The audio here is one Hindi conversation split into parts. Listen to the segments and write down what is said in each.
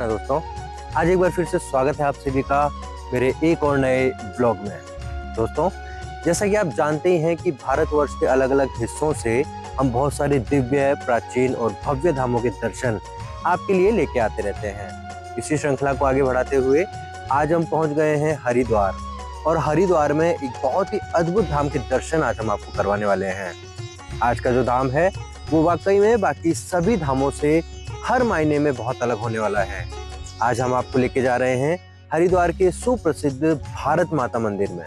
कृष्णा दोस्तों। आज एक बार फिर से स्वागत है आप सभी का मेरे एक और नए ब्लॉग में। दोस्तों, जैसा कि आप जानते ही हैं कि भारतवर्ष के अलग अलग हिस्सों से हम बहुत सारे दिव्य, प्राचीन और भव्य धामों के दर्शन आपके लिए लेके आते रहते हैं। इसी श्रृंखला को आगे बढ़ाते हुए आज हम पहुंच गए हैं हरिद्वार, और हरिद्वार में एक बहुत ही अद्भुत धाम के दर्शन आज हम आपको करवाने वाले हैं। आज का जो धाम है वो वाकई में बाकी सभी धामों से हर मायने में बहुत अलग होने वाला है। आज हम आपको लेके जा रहे हैं हरिद्वार के सुप्रसिद्ध भारत माता मंदिर में।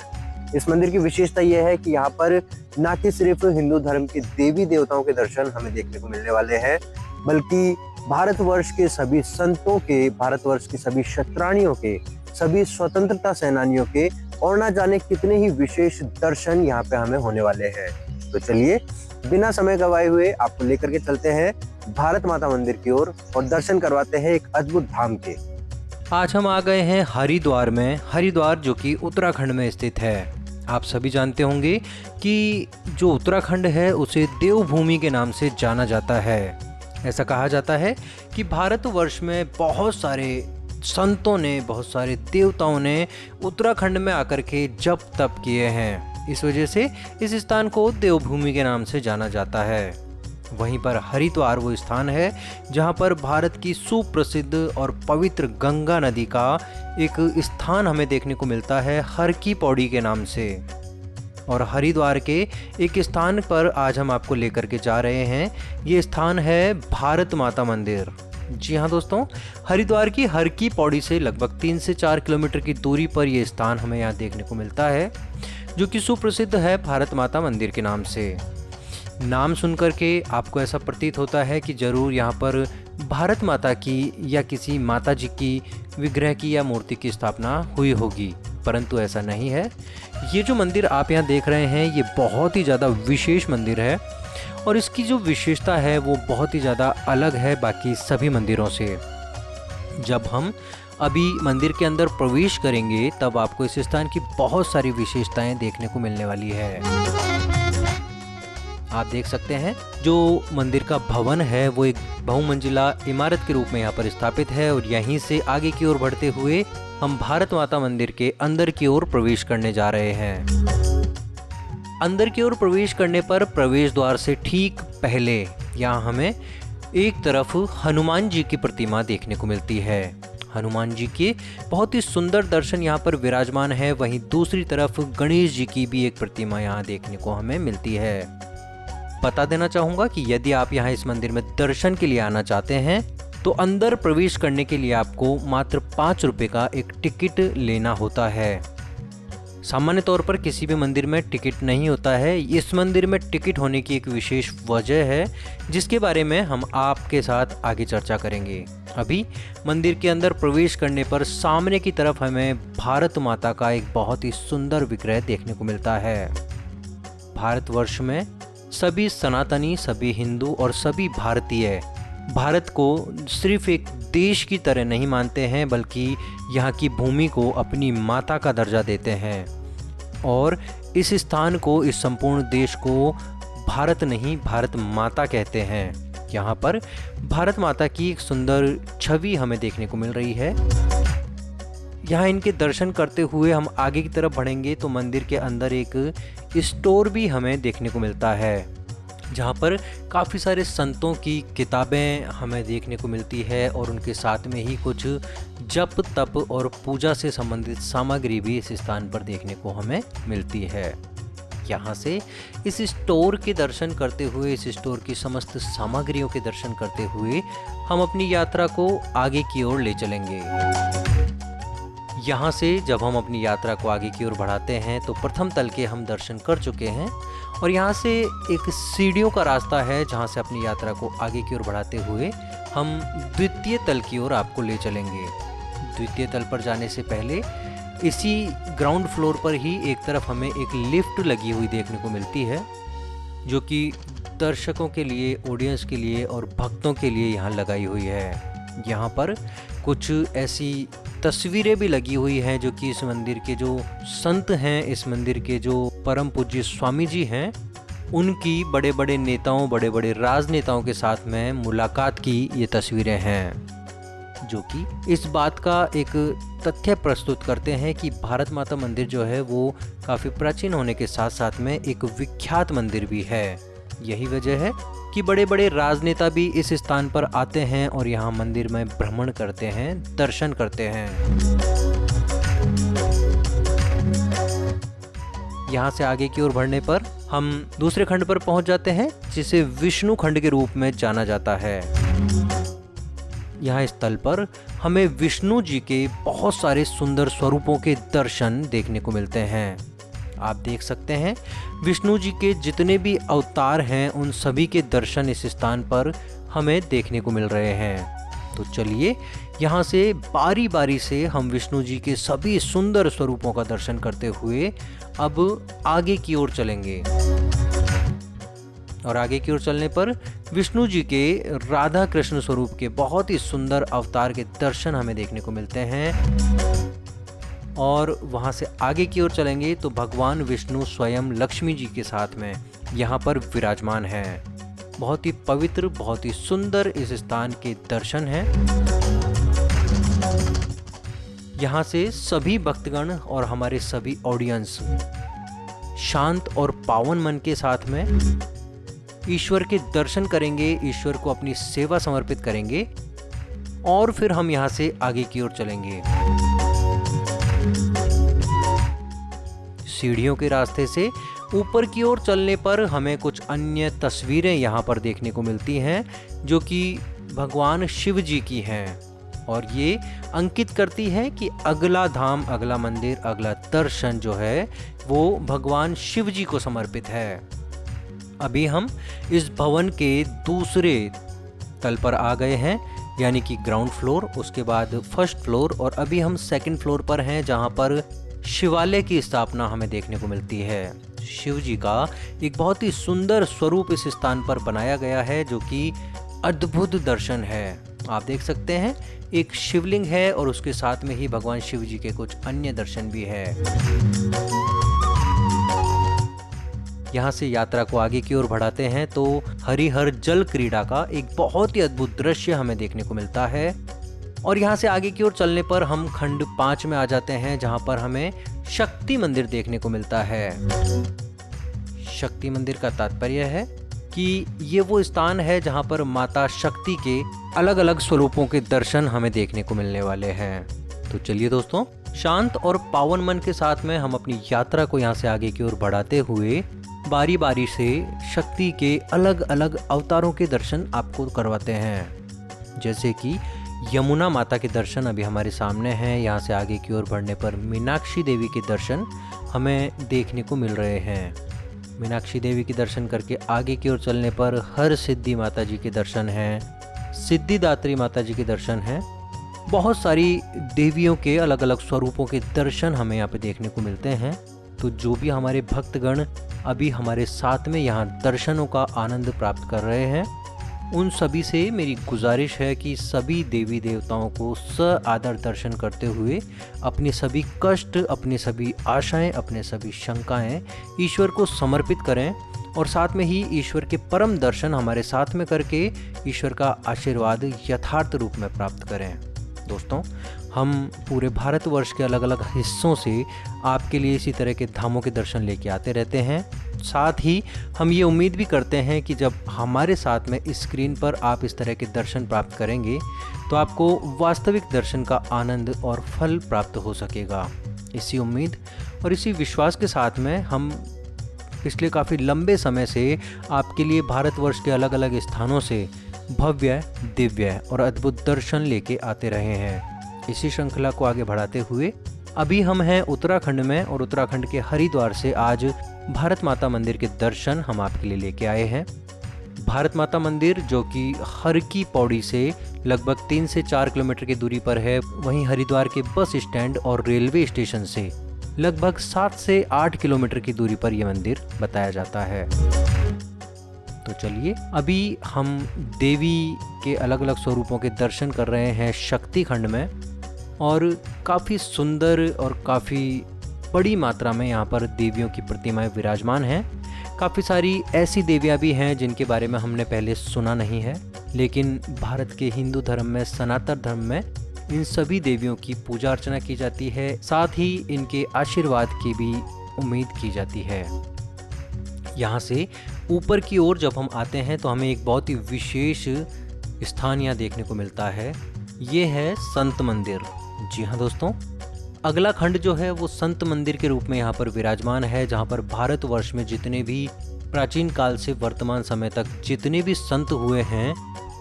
इस मंदिर की विशेषता यह है कि यहाँ पर न कि सिर्फ हिंदू धर्म के देवी देवताओं के दर्शन हमें देखने को मिलने वाले हैं, बल्कि भारतवर्ष के सभी संतों के, भारतवर्ष के सभी क्षत्राणियों के, सभी स्वतंत्रता सेनानियों के और ना जाने कितने ही विशेष दर्शन यहाँ पे हमें होने वाले हैं। तो चलिए बिना समय गवाए हुए आपको लेकर के चलते हैं भारत माता मंदिर की ओर और दर्शन करवाते हैं एक अद्भुत धाम के। आज हम आ गए हैं हरिद्वार में। हरिद्वार जो कि उत्तराखंड में स्थित है। आप सभी जानते होंगे कि जो उत्तराखंड है उसे देवभूमि के नाम से जाना जाता है। ऐसा कहा जाता है कि भारतवर्ष में बहुत सारे संतों ने, बहुत सारे देवताओं ने उत्तराखंड में आकर के जप तप किए हैं। इस वजह से इस स्थान को देवभूमि के नाम से जाना जाता है। वहीं पर हरिद्वार वो स्थान है जहां पर भारत की सुप्रसिद्ध और पवित्र गंगा नदी का एक स्थान हमें देखने को मिलता है, हर की पौड़ी के नाम से। और हरिद्वार के एक स्थान पर आज हम आपको लेकर के जा रहे हैं। ये स्थान है भारत माता मंदिर। जी हाँ दोस्तों, हरिद्वार की हर की पौड़ी से लगभग 3 से 4 किलोमीटर की दूरी पर यह स्थान हमें यहाँ देखने को मिलता है, जो कि सुप्रसिद्ध है भारत माता मंदिर के नाम से। नाम सुनकर के आपको ऐसा प्रतीत होता है कि ज़रूर यहाँ पर भारत माता की या किसी माता जी की विग्रह की या मूर्ति की स्थापना हुई होगी, परंतु ऐसा नहीं है। ये जो मंदिर आप यहाँ देख रहे हैं ये बहुत ही ज़्यादा विशेष मंदिर है, और इसकी जो विशेषता है वो बहुत ही ज़्यादा अलग है बाकी सभी मंदिरों से। जब हम अभी मंदिर के अंदर प्रवेश करेंगे तब आपको इस स्थान की बहुत सारी विशेषताएं देखने को मिलने वाली है। आप देख सकते हैं जो मंदिर का भवन है वो एक बहुमंजिला इमारत के रूप में यहाँ पर स्थापित है, और यहीं से आगे की ओर बढ़ते हुए हम भारत माता मंदिर के अंदर की ओर प्रवेश करने जा रहे हैं। अंदर की ओर प्रवेश करने पर प्रवेश द्वार से ठीक पहले यहाँ हमें एक तरफ हनुमान जी की प्रतिमा देखने को मिलती है। हनुमान जी के बहुत ही सुंदर दर्शन यहाँ पर विराजमान है। वहीं दूसरी तरफ गणेश जी की भी एक प्रतिमा यहाँ देखने को हमें मिलती है। बता देना चाहूँगा कि यदि आप यहाँ इस मंदिर में दर्शन के लिए आना चाहते हैं तो अंदर प्रवेश करने के लिए आपको मात्र 5 रुपये का एक टिकट लेना होता है। सामान्य तौर पर किसी भी मंदिर में टिकट नहीं होता है। इस मंदिर में टिकट होने की एक विशेष वजह है जिसके बारे में हम आपके साथ आगे चर्चा करेंगे। अभी मंदिर के अंदर प्रवेश करने पर सामने की तरफ हमें भारत माता का एक बहुत ही सुंदर विग्रह देखने को मिलता है। भारतवर्ष में सभी सनातनी, सभी हिंदू और सभी भारतीय भारत को सिर्फ एक देश की तरह नहीं मानते हैं, बल्कि यहाँ की भूमि को अपनी माता का दर्जा देते हैं, और इस स्थान को, इस संपूर्ण देश को भारत नहीं भारत माता कहते हैं। यहाँ पर भारत माता की एक सुंदर छवि हमें देखने को मिल रही है। यहाँ इनके दर्शन करते हुए हम आगे की तरफ बढ़ेंगे तो मंदिर के अंदर एक स्टोर भी हमें देखने को मिलता है, जहाँ पर काफ़ी सारे संतों की किताबें हमें देखने को मिलती है, और उनके साथ में ही कुछ जप तप और पूजा से संबंधित सामग्री भी इस स्थान पर देखने को हमें मिलती है। यहाँ से इस स्टोर के दर्शन करते हुए, इस स्टोर की समस्त सामग्रियों के दर्शन करते हुए हम अपनी यात्रा को आगे की ओर ले चलेंगे। यहाँ से जब हम अपनी यात्रा को आगे की ओर बढ़ाते हैं तो प्रथम तल के हम दर्शन कर चुके हैं, और यहाँ से एक सीढ़ियों का रास्ता है जहाँ से अपनी यात्रा को आगे की ओर बढ़ाते हुए हम द्वितीय तल की ओर आपको ले चलेंगे। द्वितीय तल पर जाने से पहले इसी ग्राउंड फ्लोर पर ही एक तरफ हमें एक लिफ्ट लगी हुई देखने को मिलती है, जो कि दर्शकों के लिए, ऑडियंस के लिए और भक्तों के लिए यहाँ लगाई हुई है। यहाँ पर कुछ ऐसी तस्वीरें भी लगी हुई हैं जो कि इस मंदिर के जो संत हैं, इस मंदिर के जो परम पूज्य स्वामी जी हैं, उनकी बड़े बड़े नेताओं, बड़े बड़े राजनेताओं के साथ में मुलाकात की ये तस्वीरें हैं। जो कि इस बात का एक तथ्य प्रस्तुत करते हैं कि भारत माता मंदिर जो है वो काफ़ी प्राचीन होने के साथ साथ में एक विख्यात मंदिर भी है। यही वजह है कि बड़े बड़े राजनेता भी इस स्थान पर आते हैं और यहाँ मंदिर में भ्रमण करते हैं, दर्शन करते हैं। यहाँ से आगे की ओर बढ़ने पर हम दूसरे खंड पर पहुंच जाते हैं, जिसे विष्णु खंड के रूप में जाना जाता है। यहाँ इस स्थल पर हमें विष्णु जी के बहुत सारे सुंदर स्वरूपों के दर्शन देखने को मिलते हैं। आप देख सकते हैं विष्णु जी के जितने भी अवतार हैं उन सभी के दर्शन इस स्थान पर हमें देखने को मिल रहे हैं। तो चलिए यहाँ से बारी बारी से हम विष्णु जी के सभी सुंदर स्वरूपों का दर्शन करते हुए अब आगे की ओर चलेंगे। और आगे की ओर चलने पर विष्णु जी के राधा कृष्ण स्वरूप के बहुत ही सुंदर अवतार के दर्शन हमें देखने को मिलते हैं। और वहाँ से आगे की ओर चलेंगे तो भगवान विष्णु स्वयं लक्ष्मी जी के साथ में यहाँ पर विराजमान हैं। बहुत ही पवित्र, बहुत ही सुंदर इस स्थान के दर्शन हैं। यहाँ से सभी भक्तगण और हमारे सभी ऑडियंस शांत और पावन मन के साथ में ईश्वर के दर्शन करेंगे, ईश्वर को अपनी सेवा समर्पित करेंगे और फिर हम यहाँ से आगे की ओर चलेंगे। सीढ़ियों के रास्ते से ऊपर की ओर चलने पर हमें कुछ अन्य तस्वीरें यहाँ पर देखने को मिलती हैं जो कि भगवान शिव जी की हैं और ये अंकित करती है कि अगला धाम, अगला मंदिर, अगला दर्शन जो है वो भगवान शिव जी को समर्पित है। अभी हम इस भवन के दूसरे तल पर आ गए हैं, यानी कि ग्राउंड फ्लोर, उसके बाद फर्स्ट फ्लोर और अभी हम सेकंड फ्लोर पर हैं जहां पर शिवालय की स्थापना हमें देखने को मिलती है। शिव जी का एक बहुत ही सुंदर स्वरूप इस स्थान पर बनाया गया है जो कि अद्भुत दर्शन है। आप देख सकते हैं एक शिवलिंग है और उसके साथ में ही भगवान शिव जी के कुछ अन्य दर्शन भी है। यहाँ से यात्रा को आगे की ओर बढ़ाते हैं तो हरिहर जल क्रीड़ा का एक बहुत ही अद्भुत दृश्य हमें देखने को मिलता है। और यहाँ से आगे की ओर चलने पर हम खंड 5 में आ जाते हैं जहाँ पर हमें शक्ति मंदिर देखने को मिलता है। शक्ति मंदिर का तात्पर्य है कि ये वो स्थान है जहाँ पर माता शक्ति के अलग अलग स्वरूपों के दर्शन हमें देखने को मिलने वाले हैं। तो चलिए दोस्तों, शांत और पावन मन के साथ में हम अपनी यात्रा को यहाँ से आगे की ओर बढ़ाते हुए बारी बारी से शक्ति के अलग अलग अवतारों के दर्शन आपको करवाते हैं। जैसे कि यमुना माता के दर्शन अभी हमारे सामने हैं। यहाँ से आगे की ओर बढ़ने पर मीनाक्षी देवी के दर्शन हमें देखने को मिल रहे हैं। मीनाक्षी देवी के दर्शन करके आगे की ओर चलने पर हर सिद्धि माता जी के दर्शन हैं, सिद्धिदात्री माता जी के दर्शन हैं। बहुत सारी देवियों के अलग अलग स्वरूपों के दर्शन हमें यहाँ पे देखने को मिलते हैं। तो जो भी हमारे भक्तगण अभी हमारे साथ में यहाँ दर्शनों का आनंद प्राप्त कर रहे हैं, उन सभी से मेरी गुजारिश है कि सभी देवी देवताओं को आदर दर्शन करते हुए अपने सभी कष्ट, अपनी सभी आशाएं, अपने सभी शंकाएं ईश्वर को समर्पित करें और साथ में ही ईश्वर के परम दर्शन हमारे साथ में करके ईश्वर का आशीर्वाद यथार्थ रूप में प्राप्त करें। दोस्तों, हम पूरे भारतवर्ष के अलग अलग हिस्सों से आपके लिए इसी तरह के धामों के दर्शन लेके आते रहते हैं। साथ ही हम ये उम्मीद भी करते हैं कि जब हमारे साथ में इस स्क्रीन पर आप इस तरह के दर्शन प्राप्त करेंगे तो आपको वास्तविक दर्शन का आनंद और फल प्राप्त हो सकेगा। इसी उम्मीद और इसी विश्वास के साथ में हम पिछले काफ़ी लंबे समय से आपके लिए भारतवर्ष के अलग अलग स्थानों से भव्य, दिव्य और अद्भुत दर्शन लेके आते रहे हैं। इसी श्रृंखला को आगे बढ़ाते हुए अभी हम हैं उत्तराखंड में और उत्तराखंड के हरिद्वार से आज भारत माता मंदिर के दर्शन हम आपके लिए लेके आए हैं। भारत माता मंदिर जो कि हर की पौड़ी से लगभग 3 से 4 किलोमीटर की दूरी पर है, वहीं हरिद्वार के बस स्टैंड और रेलवे स्टेशन से लगभग 7 से 8 किलोमीटर की दूरी पर यह मंदिर बताया जाता है। तो चलिए, अभी हम देवी के अलग अलग स्वरूपों के दर्शन कर रहे हैं शक्ति खंड में और काफ़ी सुंदर और काफ़ी बड़ी मात्रा में यहाँ पर देवियों की प्रतिमाएं विराजमान हैं। काफ़ी सारी ऐसी देवियाँ भी हैं जिनके बारे में हमने पहले सुना नहीं है। लेकिन भारत के हिंदू धर्म में, सनातन धर्म में इन सभी देवियों की पूजा अर्चना की जाती है, साथ ही इनके आशीर्वाद की भी उम्मीद की जाती है। यहाँ से ऊपर की ओर जब हम आते हैं तो हमें एक बहुत ही विशेष स्थान यहाँ देखने को मिलता है। ये है संत मंदिर। जी हाँ दोस्तों, अगला खंड जो है वो संत मंदिर के रूप में यहाँ पर विराजमान है, जहाँ पर भारतवर्ष में जितने भी प्राचीन काल से वर्तमान समय तक जितने भी संत हुए हैं,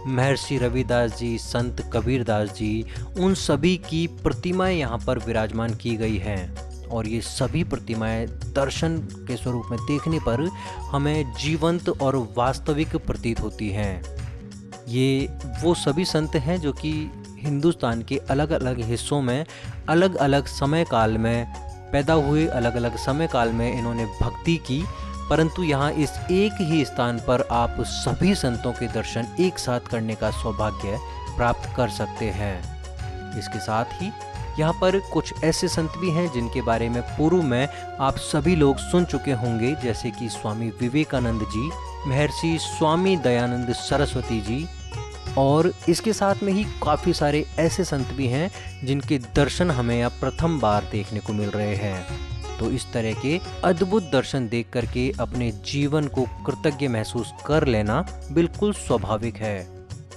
महर्षि रविदास जी, संत कबीरदास जी, उन सभी की प्रतिमाएं यहाँ पर विराजमान की गई हैं। और ये सभी प्रतिमाएं दर्शन के स्वरूप में देखने पर हमें जीवंत और वास्तविक प्रतीत होती हैं। ये वो सभी संत हैं जो कि हिंदुस्तान के अलग अलग हिस्सों में अलग अलग समय काल में पैदा हुए, अलग अलग समय काल में इन्होंने भक्ति की, परंतु यहाँ इस एक ही स्थान पर आप सभी संतों के दर्शन एक साथ करने का सौभाग्य प्राप्त कर सकते हैं। इसके साथ ही यहाँ पर कुछ ऐसे संत भी हैं जिनके बारे में पूर्व में आप सभी लोग सुन चुके होंगे, जैसे कि स्वामी विवेकानंद जी, महर्षि स्वामी दयानंद सरस्वती जी, और इसके साथ में ही काफ़ी सारे ऐसे संत भी हैं जिनके दर्शन हमें यहाँ प्रथम बार देखने को मिल रहे हैं। तो इस तरह के अद्भुत दर्शन देख करके अपने जीवन को कृतज्ञ महसूस कर लेना बिल्कुल स्वाभाविक है।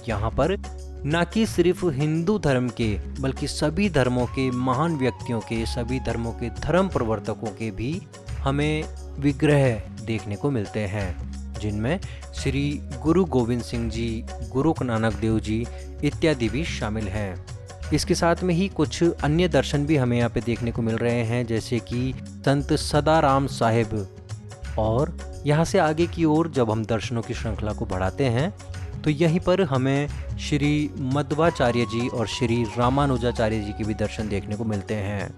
यहाँ पर न कि सिर्फ हिंदू धर्म के बल्कि सभी धर्मों के महान व्यक्तियों के, सभी धर्मों के धर्म प्रवर्तकों के भी हमें विग्रह देखने को मिलते हैं, जिनमें श्री गुरु गोविंद सिंह जी, गुरु नानक देव जी इत्यादि भी शामिल हैं। इसके साथ में ही कुछ अन्य दर्शन भी हमें यहाँ पे देखने को मिल रहे हैं, जैसे कि संत सदाराम साहिब। और यहाँ से आगे की ओर जब हम दर्शनों की श्रृंखला को बढ़ाते हैं तो यहीं पर हमें श्री मध्वाचार्य जी और श्री रामानुजाचार्य जी के भी दर्शन देखने को मिलते हैं।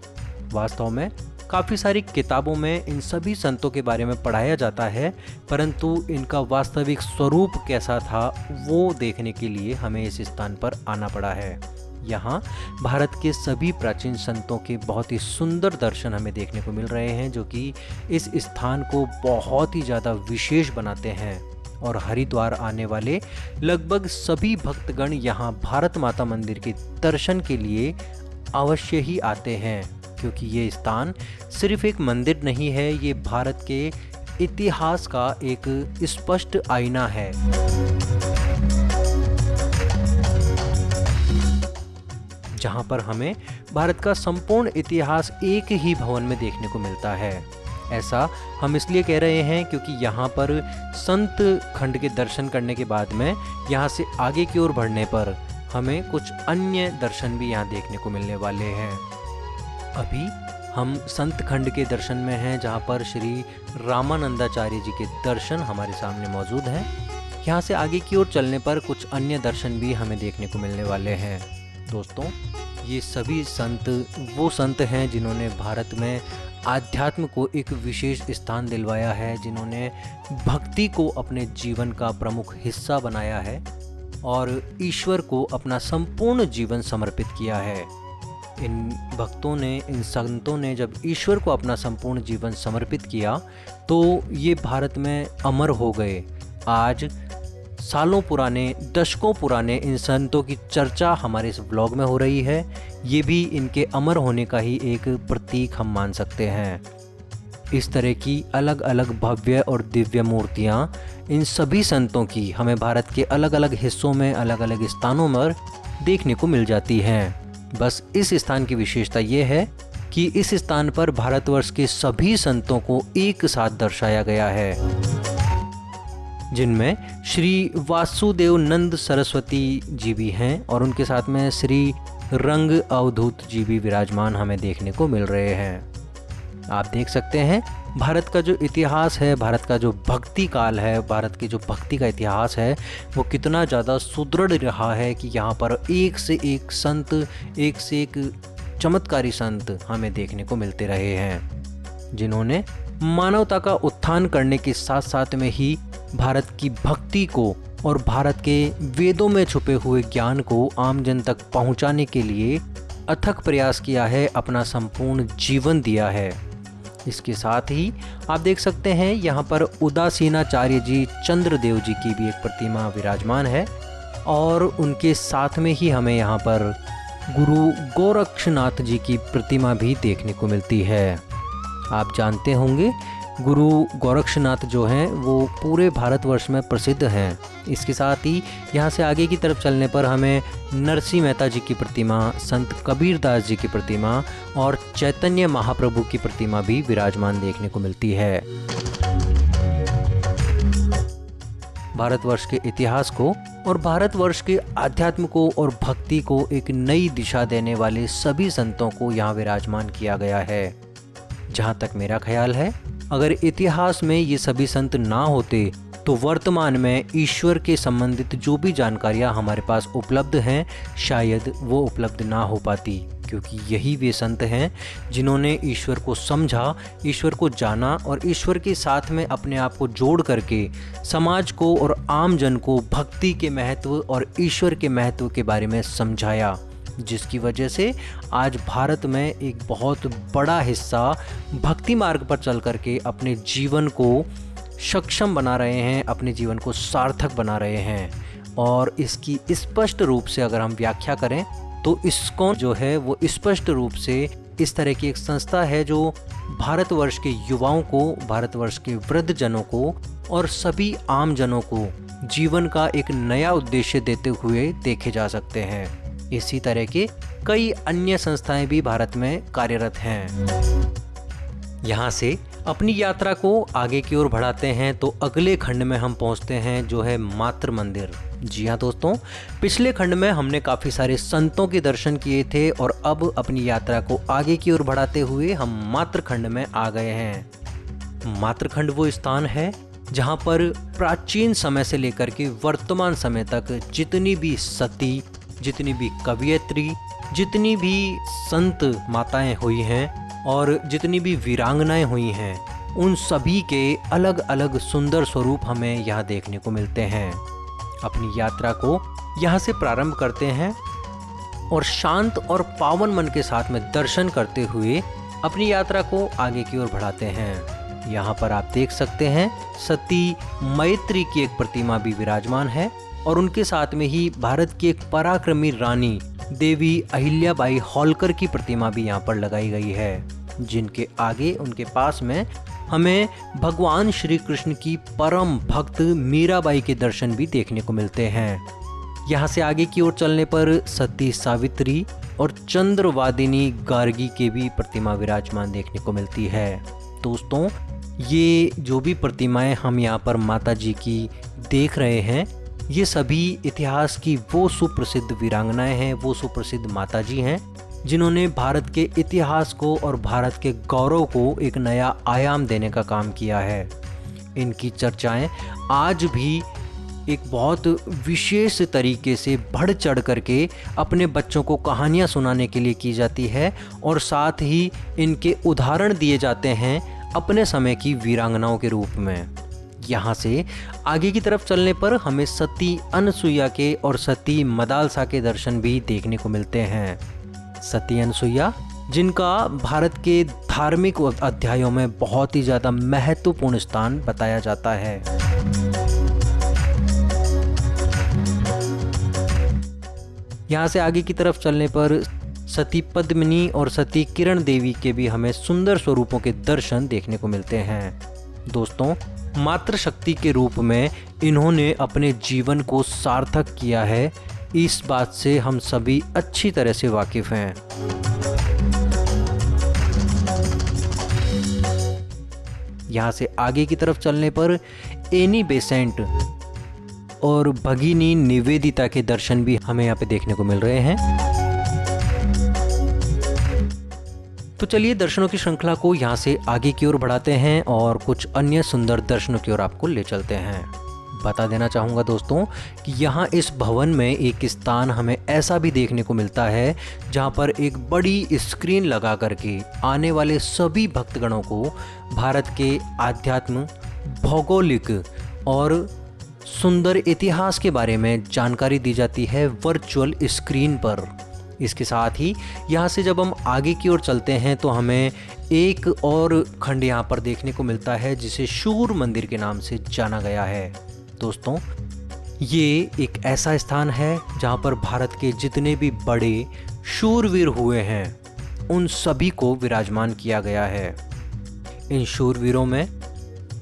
वास्तव में काफ़ी सारी किताबों में इन सभी संतों के बारे में पढ़ाया जाता है, परंतु इनका वास्तविक स्वरूप कैसा था वो देखने के लिए हमें इस स्थान पर आना पड़ा है। यहाँ भारत के सभी प्राचीन संतों के बहुत ही सुंदर दर्शन हमें देखने को मिल रहे हैं, जो कि इस स्थान को बहुत ही ज़्यादा विशेष बनाते हैं। और हरिद्वार आने वाले लगभग सभी भक्तगण यहाँ भारत माता मंदिर के दर्शन के लिए अवश्य ही आते हैं, क्योंकि ये स्थान सिर्फ एक मंदिर नहीं है, ये भारत के इतिहास का एक स्पष्ट आईना है। जहाँ पर हमें भारत का संपूर्ण इतिहास एक ही भवन में देखने को मिलता है। ऐसा हम इसलिए कह रहे हैं क्योंकि यहाँ पर संत खंड के दर्शन करने के बाद में यहाँ से आगे की ओर बढ़ने पर हमें कुछ अन्य दर्शन भी यहाँ देखने को मिलने वाले हैं। अभी हम संत खंड के दर्शन में हैं, जहाँ पर श्री रामानंदाचार्य जी के दर्शन हमारे सामने मौजूद हैं। यहाँ से आगे की ओर चलने पर कुछ अन्य दर्शन भी हमें देखने को मिलने वाले हैं। दोस्तों, ये सभी संत वो संत हैं जिन्होंने भारत में आध्यात्म को एक विशेष स्थान दिलवाया है, जिन्होंने भक्ति को अपने जीवन का प्रमुख हिस्सा बनाया है और ईश्वर को अपना संपूर्ण जीवन समर्पित किया है। इन भक्तों ने, इन संतों ने जब ईश्वर को अपना संपूर्ण जीवन समर्पित किया तो ये भारत में अमर हो गए। आज सालों पुराने, दशकों पुराने इन संतों की चर्चा हमारे इस ब्लॉग में हो रही है। ये भी इनके अमर होने का ही एक प्रतीक हम मान सकते हैं। इस तरह की अलग अलग भव्य और दिव्य मूर्तियाँ इन सभी संतों की हमें भारत के अलग अलग हिस्सों में, अलग अलग स्थानों पर देखने को मिल जाती हैं। बस इस स्थान की विशेषता ये है कि इस स्थान पर भारतवर्ष के सभी संतों को एक साथ दर्शाया गया है, जिनमें श्री वासुदेव नंद सरस्वती जी भी हैं और उनके साथ में श्री रंग अवधूत जी भी विराजमान हमें देखने को मिल रहे हैं। आप देख सकते हैं भारत का जो इतिहास है, भारत का जो भक्ति काल है, भारत की जो भक्ति का इतिहास है वो कितना ज़्यादा सुदृढ़ रहा है कि यहाँ पर एक से एक संत, एक से एक चमत्कारी संत हमें देखने को मिलते रहे हैं, जिन्होंने मानवता का उत्थान करने के साथ साथ में ही भारत की भक्ति को और भारत के वेदों में छुपे हुए ज्ञान को आम जन तक पहुंचाने के लिए अथक प्रयास किया है, अपना संपूर्ण जीवन दिया है। इसके साथ ही आप देख सकते हैं यहाँ पर उदासीनाचार्य जी, चंद्रदेव जी की भी एक प्रतिमा विराजमान है। और उनके साथ में ही हमें यहाँ पर गुरु गोरक्षनाथ जी की प्रतिमा भी देखने को मिलती है। आप जानते होंगे गुरु गोरक्षनाथ जो हैं वो पूरे भारतवर्ष में प्रसिद्ध हैं। इसके साथ ही यहाँ से आगे की तरफ चलने पर हमें नरसिंह मेहता जी की प्रतिमा, संत कबीरदास जी की प्रतिमा और चैतन्य महाप्रभु की प्रतिमा भी विराजमान देखने को मिलती है। भारतवर्ष के इतिहास को और भारतवर्ष के आध्यात्म को और भक्ति को एक नई दिशा देने वाले सभी संतों को यहाँ विराजमान किया गया है। जहाँ तक मेरा ख्याल है, अगर इतिहास में ये सभी संत ना होते तो वर्तमान में ईश्वर के संबंधित जो भी जानकारियाँ हमारे पास उपलब्ध हैं शायद वो उपलब्ध ना हो पाती, क्योंकि यही वे संत हैं जिन्होंने ईश्वर को समझा, ईश्वर को जाना और ईश्वर के साथ में अपने आप को जोड़ करके समाज को और आम जन को भक्ति के महत्व और ईश्वर के महत्व के बारे में समझाया, जिसकी वजह से आज भारत में एक बहुत बड़ा हिस्सा भक्ति मार्ग पर चल करके अपने जीवन को सक्षम बना रहे हैं, अपने जीवन को सार्थक बना रहे हैं। और इसकी स्पष्ट रूप से अगर हम व्याख्या करें तो इस्कॉन जो है वो स्पष्ट रूप से इस तरह की एक संस्था है जो भारतवर्ष के युवाओं को, भारतवर्ष के वृद्ध जनों को और सभी आम जनों को जीवन का एक नया उद्देश्य देते हुए देखे जा सकते हैं। इसी तरह के कई अन्य संस्थाएं भी भारत में कार्यरत हैं। यहाँ से अपनी यात्रा को आगे की ओर बढ़ाते हैं तो अगले खंड में हम पहुँचते हैं जो है मातृ मंदिर। जी हाँ दोस्तों, पिछले खंड में हमने काफ़ी सारे संतों के दर्शन किए थे और अब अपनी यात्रा को आगे की ओर बढ़ाते हुए हम मातृ खंड में आ गए हैं। मातृ खंड वो स्थान है जहाँ पर प्राचीन समय से लेकर के वर्तमान समय तक जितनी भी सती, जितनी भी कवयित्री, जितनी भी संत माताएं हुई हैं और जितनी भी वीरांगनाएं हुई हैं, उन सभी के अलग अलग सुंदर स्वरूप हमें यहाँ देखने को मिलते हैं। अपनी यात्रा को यहाँ से प्रारंभ करते हैं और शांत और पावन मन के साथ में दर्शन करते हुए अपनी यात्रा को आगे की ओर बढ़ाते हैं। यहाँ पर आप देख सकते हैं सती मैत्री की एक प्रतिमा भी विराजमान है और उनके साथ में ही भारत की एक पराक्रमी रानी देवी अहिल्याबाई होलकर की प्रतिमा भी यहाँ पर लगाई गई है, जिनके आगे उनके पास में हमें भगवान श्री कृष्ण की परम भक्त मीराबाई के दर्शन भी देखने को मिलते हैं। यहाँ से आगे की ओर चलने पर सती सावित्री और चंद्रवादिनी गार्गी के भी प्रतिमा विराजमान देखने को मिलती है। दोस्तों, ये जो भी प्रतिमाएं हम यहाँ पर माता जी की देख रहे हैं, ये सभी इतिहास की वो सुप्रसिद्ध वीरांगनाएं हैं, वो सुप्रसिद्ध माता जी हैं जिन्होंने भारत के इतिहास को और भारत के गौरव को एक नया आयाम देने का काम किया है। इनकी चर्चाएं आज भी एक बहुत विशेष तरीके से बढ़ चढ़ करके अपने बच्चों को कहानियां सुनाने के लिए की जाती है और साथ ही इनके उदाहरण दिए जाते हैं अपने समय की वीरांगनाओं के रूप में। यहाँ से आगे की तरफ चलने पर हमें सती अनसुईया के और सती मदालसा के दर्शन भी देखने को मिलते हैं। सती अनसुईया, जिनका भारत के धार्मिक अध्यायों में बहुत ही ज़्यादा महत्वपूर्ण स्थान बताया जाता है। यहाँ से आगे की तरफ चलने पर सती पद्मिनी और सती किरण देवी के भी हमें सुंदर स्वरूपों के दर्शन देखने को मिलते हैं। दोस्तों, मातृशक्ति के रूप में इन्होंने अपने जीवन को सार्थक किया है, इस बात से हम सभी अच्छी तरह से वाकिफ हैं। यहाँ से आगे की तरफ चलने पर एनी बेसेंट और भगिनी निवेदिता के दर्शन भी हमें यहाँ पे देखने को मिल रहे हैं। तो चलिए दर्शनों की श्रृंखला को यहाँ से आगे की ओर बढ़ाते हैं और कुछ अन्य सुंदर दर्शनों की ओर आपको ले चलते हैं। बता देना चाहूँगा दोस्तों कि यहाँ इस भवन में एक स्थान हमें ऐसा भी देखने को मिलता है जहाँ पर एक बड़ी स्क्रीन लगा करके आने वाले सभी भक्तगणों को भारत के आध्यात्म, भौगोलिक और सुंदर इतिहास के बारे में जानकारी दी जाती है वर्चुअल स्क्रीन पर। इसके साथ ही यहाँ से जब हम आगे की ओर चलते हैं तो हमें एक और खंड यहाँ पर देखने को मिलता है जिसे शूर मंदिर के नाम से जाना गया है। दोस्तों, ये एक ऐसा स्थान है जहाँ पर भारत के जितने भी बड़े शूरवीर हुए हैं उन सभी को विराजमान किया गया है। इन शूरवीरों में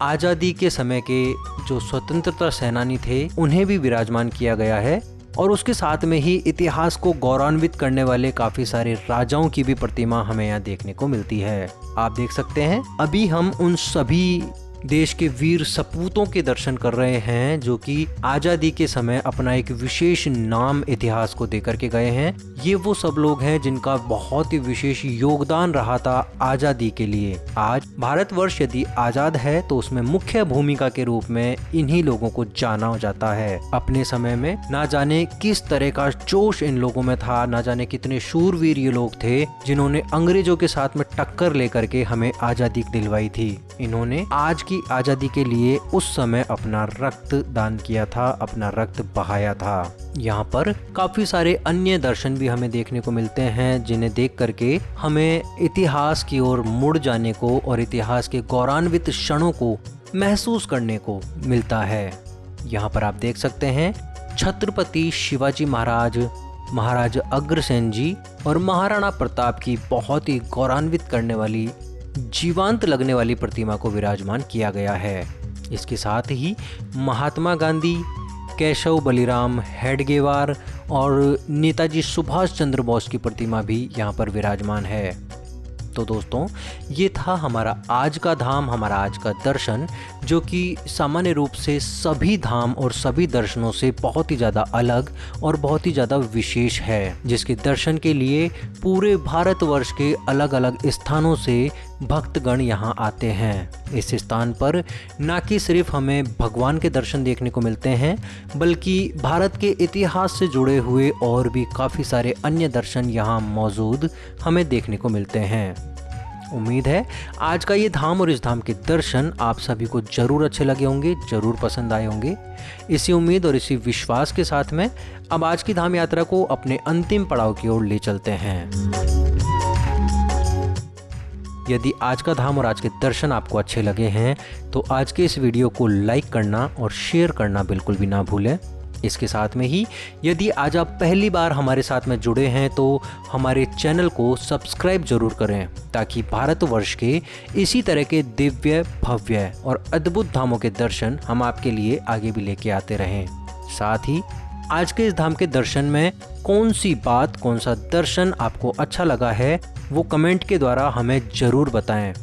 आज़ादी के समय के जो स्वतंत्रता सेनानी थे उन्हें भी विराजमान किया गया है और उसके साथ में ही इतिहास को गौरवान्वित करने वाले काफ़ी सारे राजाओं की भी प्रतिमा हमें यहाँ देखने को मिलती है। आप देख सकते हैं अभी हम उन सभी देश के वीर सपूतों के दर्शन कर रहे हैं जो कि आज़ादी के समय अपना एक विशेष नाम इतिहास को देकर के गए हैं। ये वो सब लोग हैं जिनका बहुत ही विशेष योगदान रहा था आज़ादी के लिए। आज भारतवर्ष यदि आज़ाद है तो उसमें मुख्य भूमिका के रूप में इन्हीं लोगों को जाना जाता है। अपने समय में ना जाने किस तरह का जोश इन लोगों में था, ना जाने कितने शूरवीर ये लोग थे जिन्होंने अंग्रेजों के साथ में टक्कर लेकर के हमें आज़ादी दिलवाई थी। इन्होंने आज की आज़ादी के लिए उस समय अपना रक्त दान किया था, अपना रक्त बहाया था। यहाँ पर काफ़ी सारे अन्य दर्शन भी हमें देखने को मिलते हैं जिन्हें देख करके हमें इतिहास की ओर मुड़ जाने को और इतिहास के गौरवान्वित क्षणों को महसूस करने को मिलता है। यहाँ पर आप देख सकते हैं छत्रपति शिवाजी महाराज, महाराज अग्रसेन जी और महाराणा प्रताप की बहुत ही गौरवान्वित करने वाली जीवंत लगने वाली प्रतिमा को विराजमान किया गया है। इसके साथ ही महात्मा गांधी, केशव बलिराम हेडगेवार और नेताजी सुभाष चंद्र बोस की प्रतिमा भी यहाँ पर विराजमान है। तो दोस्तों ये था हमारा आज का धाम, हमारा आज का दर्शन, जो कि सामान्य रूप से सभी धाम और सभी दर्शनों से बहुत ही ज़्यादा अलग और बहुत ही ज़्यादा विशेष है, जिसके दर्शन के लिए पूरे भारतवर्ष के अलग अलग स्थानों से भक्तगण यहाँ आते हैं। इस स्थान पर न कि सिर्फ हमें भगवान के दर्शन देखने को मिलते हैं बल्कि भारत के इतिहास से जुड़े हुए और भी काफ़ी सारे अन्य दर्शन यहाँ मौजूद हमें देखने को मिलते हैं। उम्मीद है आज का ये धाम और इस धाम के दर्शन आप सभी को ज़रूर अच्छे लगे होंगे, ज़रूर पसंद आए होंगे। इसी उम्मीद और इसी विश्वास के साथ में अब आज की धाम यात्रा को अपने अंतिम पड़ाव की ओर ले चलते हैं। यदि आज का धाम और आज के दर्शन आपको अच्छे लगे हैं तो आज के इस वीडियो को लाइक करना और शेयर करना बिल्कुल भी ना भूलें। इसके साथ में ही यदि आज आप पहली बार हमारे साथ में जुड़े हैं तो हमारे चैनल को सब्सक्राइब जरूर करें ताकि भारतवर्ष के इसी तरह के दिव्य, भव्य और अद्भुत धामों के दर्शन हम आपके लिए आगे भी लेके आते रहें। साथ ही आज के इस धाम के दर्शन में कौन सी बात, कौन सा दर्शन आपको अच्छा लगा है वो कमेंट के द्वारा हमें ज़रूर बताएं।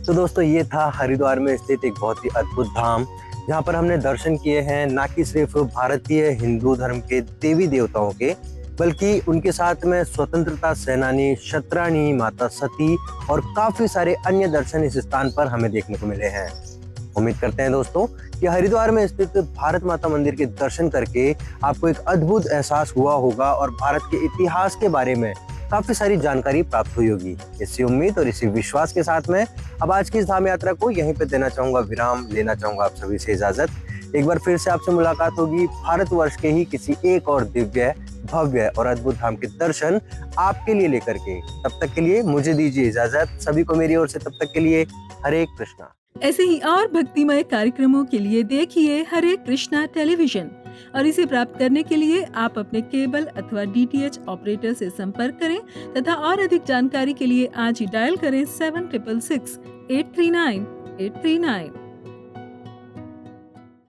तो दोस्तों ये था हरिद्वार में स्थित एक बहुत ही अद्भुत धाम जहाँ पर हमने दर्शन किए हैं ना कि सिर्फ भारतीय हिंदू धर्म के देवी देवताओं के, बल्कि उनके साथ में स्वतंत्रता सेनानी, क्षत्राणी, माता सती और काफ़ी सारे अन्य दर्शन इस स्थान पर हमें देखने को मिले हैं। उम्मीद करते हैं दोस्तों कि हरिद्वार में स्थित भारत माता मंदिर के दर्शन करके आपको एक अद्भुत एहसास हुआ होगा और भारत के इतिहास के बारे में काफी सारी जानकारी प्राप्त हुई होगी। इसी उम्मीद और इसी विश्वास के साथ में अब आज की इस धाम यात्रा को यहीं पे देना चाहूंगा विराम, लेना चाहूंगा आप सभी से इजाजत। एक बार फिर से आपसे मुलाकात होगी भारतवर्ष के ही किसी एक और दिव्य, भव्य और अद्भुत धाम के दर्शन आपके लिए लेकर के। तब तक के लिए मुझे दीजिए इजाजत। सभी को मेरी ओर से तब तक के लिए हरे कृष्णा। ऐसे ही और भक्तिमय कार्यक्रमों के लिए देखिए हरे कृष्णा टेलीविजन और इसे प्राप्त करने के लिए आप अपने केबल अथवा DTH ऑपरेटर से संपर्क करें तथा और अधिक जानकारी के लिए आज ही डायल करें 7666 839 839।